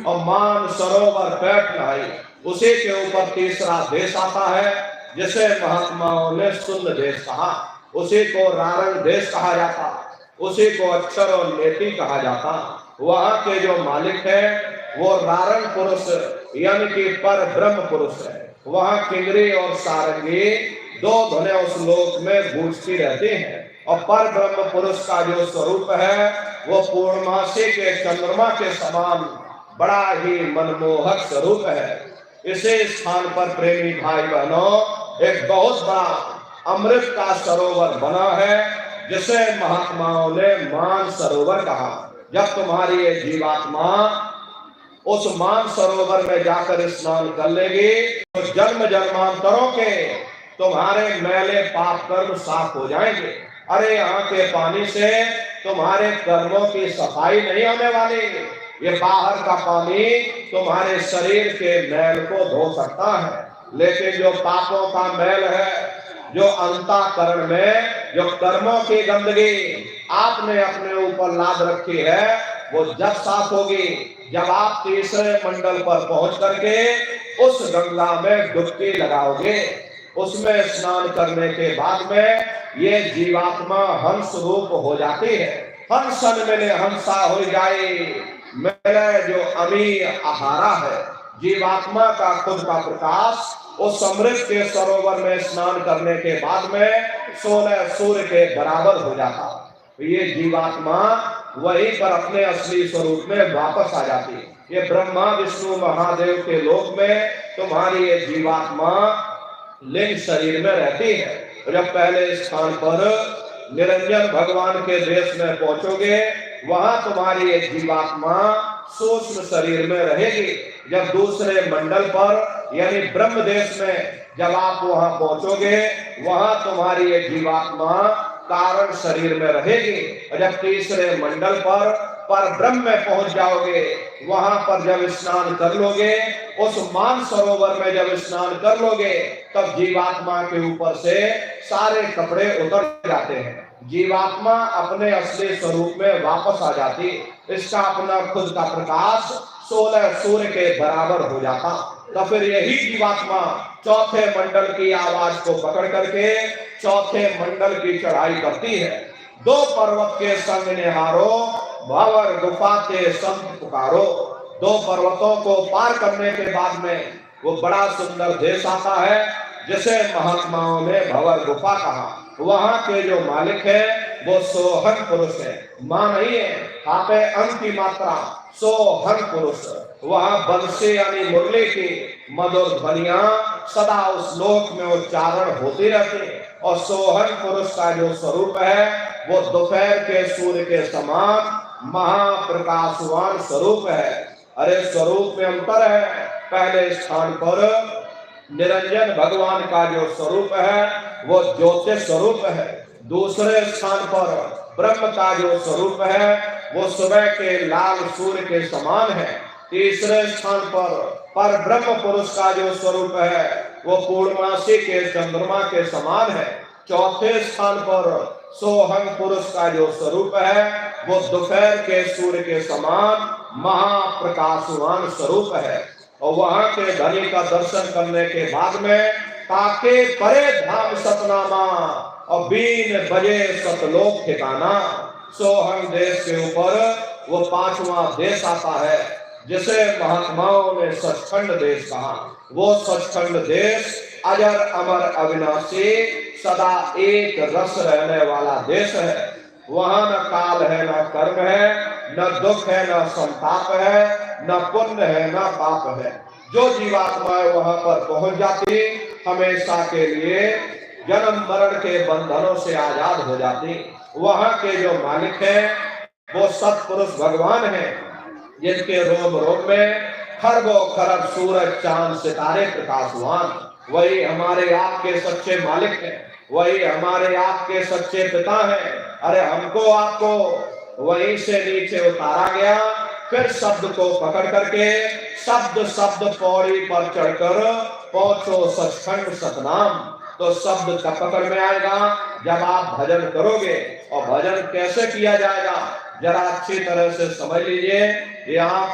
और मान सरोवर पेट नहाई। उसी के ऊपर तीसरा देश आता है जिसे महात्माओं ने सुंद देश कहा। उसी को रारंग देश कहा जाता, उसी को अक्षर और नेति कहा जाता। वहां के जो मालिक है वो रारंग पुरुष यानी कि पर ब्रह्म पुरुष है। वहां किंगरी और सारंगी दो धुनें उस लोक में गूंजती रहती हैं। और पर ब्रह्म पुरुष का जो स्वरूप है वो पूर्णमासी के चंद्रमा के समान बड़ा ही मनमोहक स्वरूप है। इसी स्थान पर प्रेमी भाई बहनों एक बहुत बड़ा अमृत का सरोवर बना है जिसे महात्माओं ने मान सरोवर कहा। जब तुम्हारी ये जीवात्मा उस मान सरोवर में जाकर स्नान कर लेगी तो जन्म जन्मांतरों के तुम्हारे मैले पाप कर्म साफ हो जाएंगे। अरे यहाँ के पानी से तुम्हारे कर्मों की सफाई नहीं होने वाली। ये बाहर का पानी तुम्हारे शरीर के मैल को धो सकता है, लेकिन जो पापों का मैल है, जो अंतःकरण में जो कर्मों की गंदगी आपने अपने ऊपर लाद रखी है, वो जब साफ होगी जब आप तीसरे मंडल पर पहुंच करके उस गंगा में डुबकी लगाओगे। उसमें स्नान करने के बाद में ये जीवात्मा हंस रूप हो जाती है। हंसन मिले हंसा हो जाए, मेरे जो अमी आहारा है। जीवात्मा का खुद का प्रकाश उस अमृत के सरोवर में स्नान करने के बाद में 16 सूर्य के बराबर हो जाता। ये जीवात्मा वहीं पर अपने असली स्वरूप में वापस आ जाती है। ये ब्रह्मा विष्णु महादेव के लोक में तुम्हारी ये जीवात्मा लिंग शरीर में रहती है। जब पहले स्थान पर निरंजन भगवान के देश में पहुंचोगे वहां तुम्हारी एक जीवात्मा सूक्ष्म शरीर में रहेगी। जब दूसरे मंडल पर यानी ब्रह्म देश में जब आप वहां पहुंचोगे वहां तुम्हारी एक जीवात्मा कारण शरीर में रहेगी। और जब तीसरे मंडल पर ब्रह्म में पहुंच जाओगे वहां पर जब स्नान कर लोगे, उस मान सरोवर में जब स्नान कर लोगे तब जीवात्मा के ऊपर से सारे कपड़े उतर जाते हैं। जीवात्मा अपने असली स्वरूप में वापस आ जाती। इसका अपना खुद का प्रकाश 16 सूर्य के बराबर हो जाता। तो फिर यही जीवात्मा चौथे मंडल की आवाज को पकड़ करके चौथे मंडल की चढ़ाई करती है। 2 पर्वत के संग निहारो, भंवर गुफा के संग पुकारो। 2 पर्वतों को पार करने के बाद में वो बड़ा सुंदर देश आता है जिसे महात्माओं ने भंवर गुफा कहा। वहां के जो मालिक है वो सोहन पुरुष है। मां नहीं है, आपे अंक की मात्रा सोहन पुरुष। वहां बंसी यानी मुरली की मधुर ध्वनियां सदा उस लोक में उच्चारण होती रहती। और सोहन पुरुष का जो स्वरूप है वो दोपहर के सूर्य के समान महाप्रकाशवान स्वरूप है। अरे स्वरूप में अंतर है। पहले स्थान पर निरंजन भगवान का जो स्वरूप है वो ज्योतिष स्वरूप है। दूसरे स्थान पर ब्रह्म का जो स्वरूप है वो सुबह के लाल सूर्य के समान है। तीसरे स्थान पर ब्रह्म पुरुष का जो स्वरूप है वो पूर्णमासी के चंद्रमा के समान है। चौथे स्थान पर सोहन पुरुष का जो स्वरूप है वो दोपहर के सूर्य के समान महाप्रकाशवान स्वरूप है। और वहां के धनी का दर्शन करने के बाद में ताके परे धाम सतनामा और बीन बजे सतलोक ठिकाना। सोहन देश के ऊपर वो 5वां देश आता है जिसे महात्माओं ने सचखंड देश कहा। वो सचखंड देश अजर अमर अविनाशी सदा एक रस रहने वाला देश है। वहां न काल है, न कर्म है, न दुख है, न संताप है, न पुण्य है, न पाप है। जो जीवात्माएं वहां पर पहुंच जाती हमेशा के लिए जन्म मरण के बंधनों से आजाद हो जाती। वहां के जो मालिक हैं वो सत्पुरुष भगवान हैं जिनके रोम रोम में खरबों खरब सूरज चांद सितारे प्रकाशवान। वही हमारे आपके सच्चे मालिक हैं, वही हमारे आपके सच्चे पिता हैं। अरे हमको आपको वहीं से नीचे उतारा गया, फिर शब्द को पकड़ करके शब्द शब्द पौड़ी पर चढ़कर पहुंचो सचखंड सतनाम। तो शब्द का पकड़ में आएगा जब आप भजन करोगे। और भजन कैसे किया जाएगा जरा अच्छी तरह से समझ लीजिए। यहाँ